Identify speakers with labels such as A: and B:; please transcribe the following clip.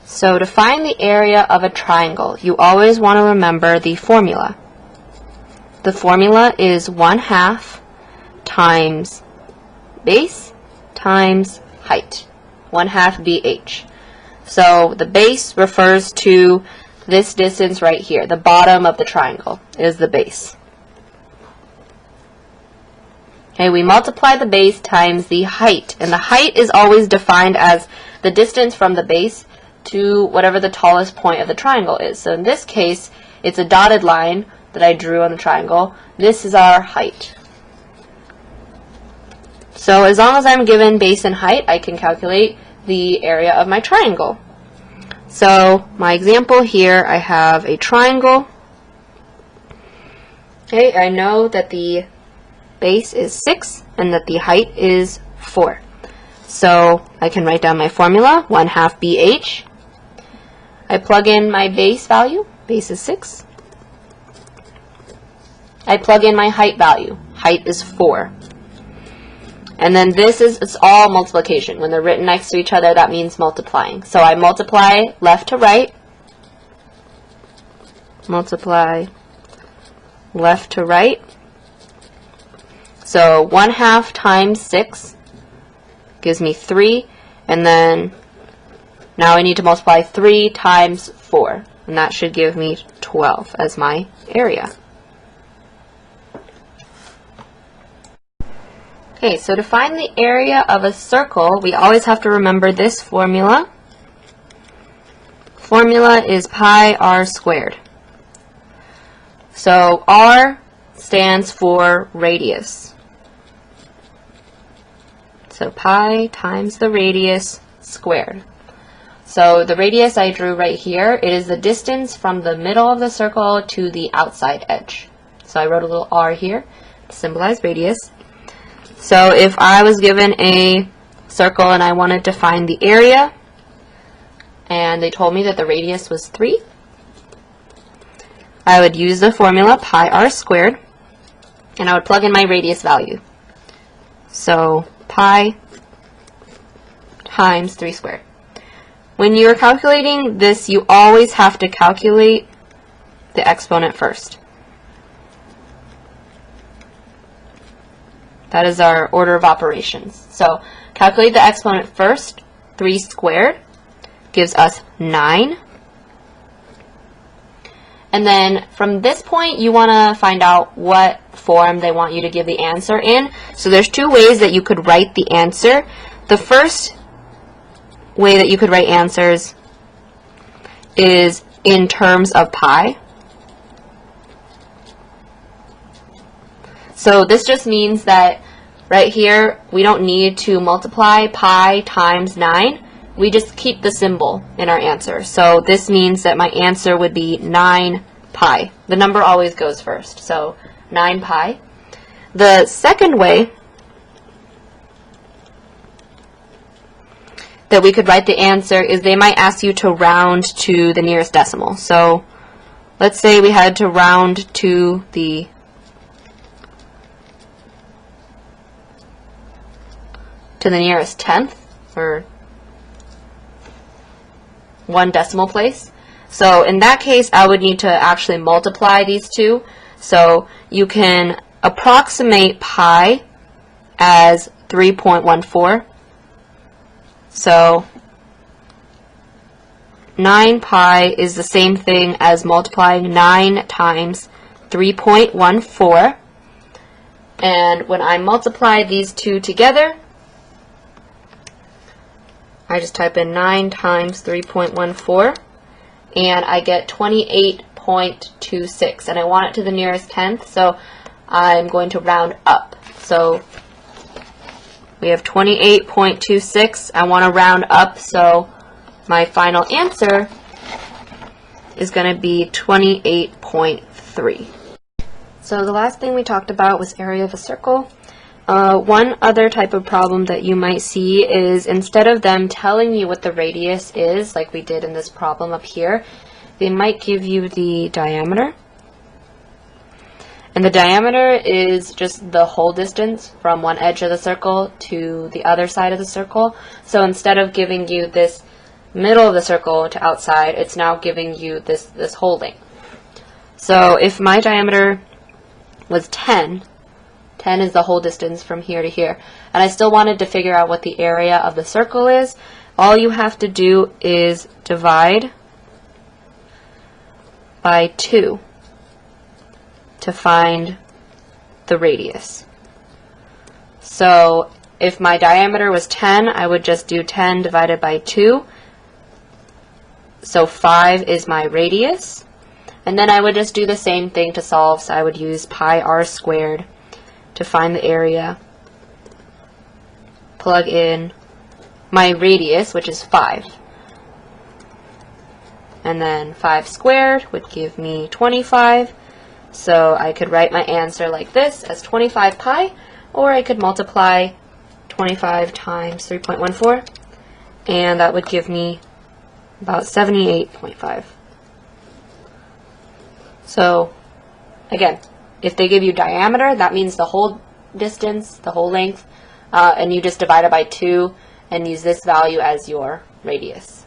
A: So to find the area of a triangle, you always want to remember the formula. The formula is 1/2 times base times height, 1/2 BH. So the base refers to this distance right here. The bottom of the triangle is the base. Okay, we multiply the base times the height, and the height is always defined as the distance from the base to whatever the tallest point of the triangle is. So in this case, it's a dotted line that I drew on the triangle. This is our height. So as long as I'm given base and height, I can calculate the area of my triangle. So my example here, I have a triangle. Okay, I know that the base is 6 and that the height is 4. So I can write down my formula, 1/2 BH. I plug in my base value, base is 6. I plug in my height value, height is 4. And then it's all multiplication. When they're written next to each other, that means multiplying. So I multiply left to right, multiply left to right. So 1/2 times 6 gives me 3, and then now I need to multiply 3 times 4, and that should give me 12 as my area. Okay, so to find the area of a circle, we always have to remember this formula. Formula is pi r squared. So r stands for radius. So pi times the radius squared. So the radius I drew right here, it is the distance from the middle of the circle to the outside edge. So I wrote a little r here to symbolize radius. So if I was given a circle and I wanted to find the area, and they told me that the radius was 3, I would use the formula pi r squared, and I would plug in my radius value. So pi times 3 squared. When you're calculating this, you always have to calculate the exponent first. That is our order of operations. So calculate the exponent first. 3 squared gives us 9. And then from this point, you want to find out what form they want you to give the answer in. So there's 2 ways that you could write the answer. The first way that you could write answers is in terms of pi. So this just means that right here, we don't need to multiply pi times 9. We just keep the symbol in our answer. So this means that my answer would be 9 pi. The number always goes first. So 9 pi. The second way that we could write the answer is they might ask you to round to the nearest decimal. So let's say we had to round to the nearest tenth, or 1 decimal place. So in that case, I would need to actually multiply these two. So you can approximate pi as 3.14. So 9 pi is the same thing as multiplying 9 times 3.14. And when I multiply these two together, I just type in 9 times 3.14, and I get 28.26, and I want it to the nearest tenth, so I'm going to round up. So we have 28.26. I want to round up, so my final answer is going to be 28.3. So the last thing we talked about was area of a circle. One other type of problem that you might see is instead of them telling you what the radius is, like we did in this problem up here, they might give you the diameter. And the diameter is just the whole distance from one edge of the circle to the other side of the circle. So instead of giving you this middle of the circle to outside, it's now giving you this whole length. So if my diameter was 10 is the whole distance from here to here, and I still wanted to figure out what the area of the circle is, all you have to do is divide by 2 to find the radius. So if my diameter was 10, I would just do 10 divided by 2. So 5 is my radius. And then I would just do the same thing to solve. So I would use pi r squared to find the area. Plug in my radius, which is 5. And then 5 squared would give me 25. So I could write my answer like this as 25 pi, or I could multiply 25 times 3.14, and that would give me about 78.5. So again, if they give you diameter, that means the whole distance, the whole length, and you just divide it by 2 and use this value as your radius.